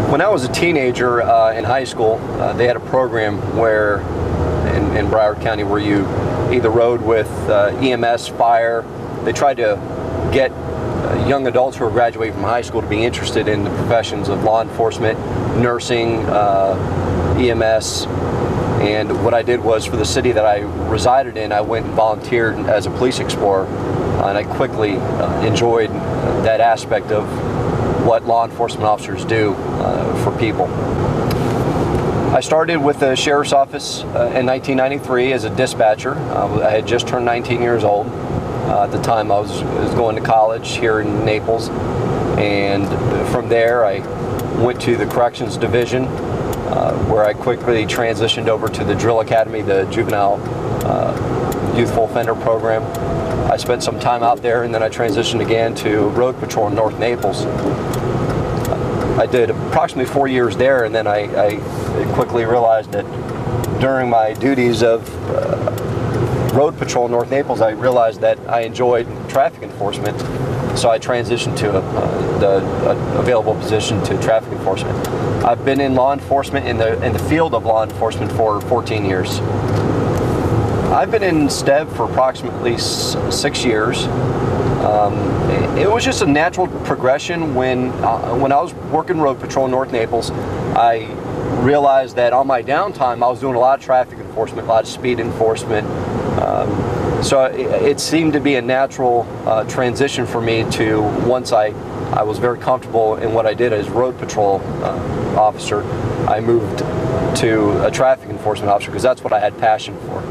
When I was a teenager in high school, they had a program where, in Broward County, where you either rode with EMS, fire. They tried to get young adults who were graduating from high school to be interested in the professions of law enforcement, nursing, EMS. And what I did was, for the city that I resided in, I went and volunteered as a police explorer, and I quickly enjoyed that aspect of what law enforcement officers do for people. I started with the sheriff's office in 1993 as a dispatcher. I had just turned 19 years old. At the time I was going to college here in Naples, and from there I went to the corrections division, where I quickly transitioned over to the drill academy, the juvenile youthful offender program. I spent some time out there, and then I transitioned again to road patrol in North Naples. I did approximately 4 years there, and then I quickly realized that during my duties of road patrol in North Naples, I realized that I enjoyed traffic enforcement, so I transitioned to the available position to traffic enforcement. I've been in law enforcement, in the field of law enforcement, for 14 years. I've been in STEV for approximately 6 years. It was just a natural progression. When I was working road patrol in North Naples, I realized that on my downtime I was doing a lot of traffic enforcement, a lot of speed enforcement. So it seemed to be a natural transition for me to, once I was very comfortable in what I did as road patrol officer, I moved to a traffic enforcement officer, because that's what I had passion for.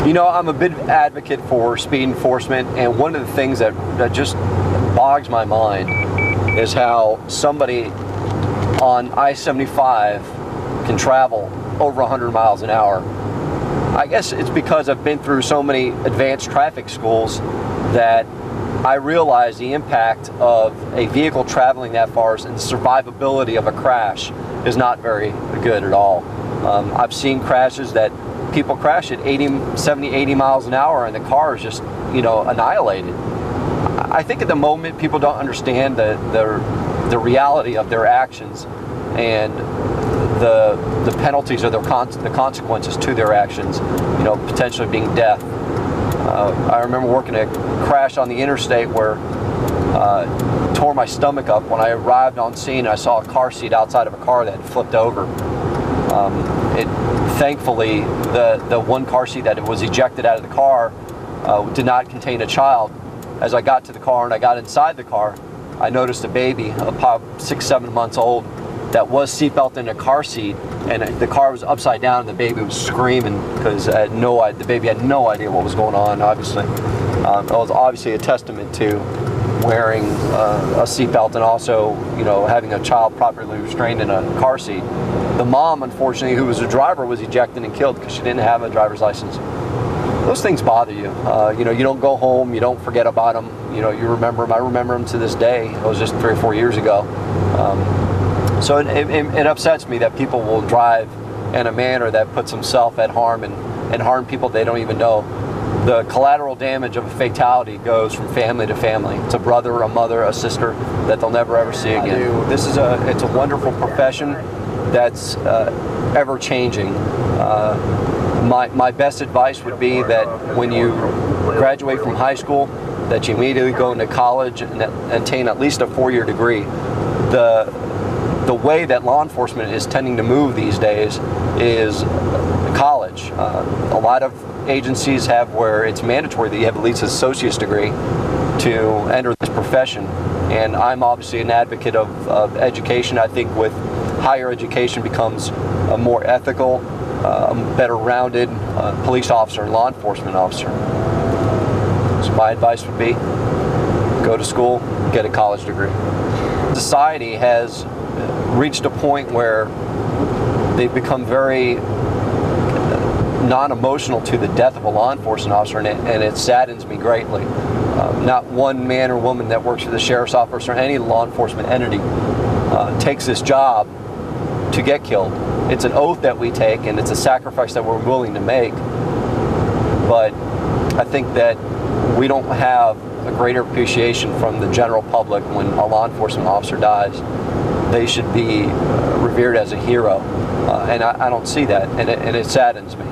You know, I'm a big advocate for speed enforcement, and one of the things that just bogs my mind is how somebody on I-75 can travel over 100 miles an hour. I guess it's because I've been through so many advanced traffic schools that I realize the impact of a vehicle traveling that far and the survivability of a crash is not very good at all. I've seen crashes that people crash at 70, 80 miles an hour, and the car is just, you know, annihilated. I think at the moment people don't understand the reality of their actions and the penalties or the consequences to their actions, you know, potentially being death. I remember working a crash on the interstate where tore my stomach up when I arrived on scene. I saw a car seat outside of a car that had flipped over. Thankfully, the one car seat that was ejected out of the car did not contain a child. As I got to the car and I got inside the car, I noticed a baby, about 6-7 months old, that was seatbelted in a car seat, and the car was upside down, and the baby was screaming because the baby had no idea what was going on. Obviously, it was obviously a testament to wearing a seatbelt, and also, you know, having a child properly restrained in a car seat. The mom, unfortunately, who was a driver, was ejected and killed because she didn't have a driver's license. Those things bother you. You know, you don't go home, you don't forget about them. You know, you remember them. I remember them to this day. It was just 3 or 4 years ago. So it upsets me that people will drive in a manner that puts themselves at harm and harm people they don't even know. The collateral damage of a fatality goes from family to family. It's a brother, a mother, a sister that they'll never ever see again. It's a wonderful profession that's ever changing. My best advice would be that when you graduate from high school, that you immediately go into college and attain at least a 4-year degree. The way that law enforcement is tending to move these days is college. A lot of agencies have where it's mandatory that you have at least an associate's degree to enter this profession, and I'm obviously an advocate of education. I think with higher education becomes a more ethical, better rounded police officer and law enforcement officer. So my advice would be, go to school, get a college degree. Society has reached a point where they've become very non-emotional to the death of a law enforcement officer, and it saddens me greatly. Not one man or woman that works for the sheriff's office or any law enforcement entity takes this job to get killed. It's an oath that we take, and it's a sacrifice that we're willing to make. But I think that we don't have a greater appreciation from the general public when a law enforcement officer dies. they should be revered as a hero. And I don't see that, and it saddens me.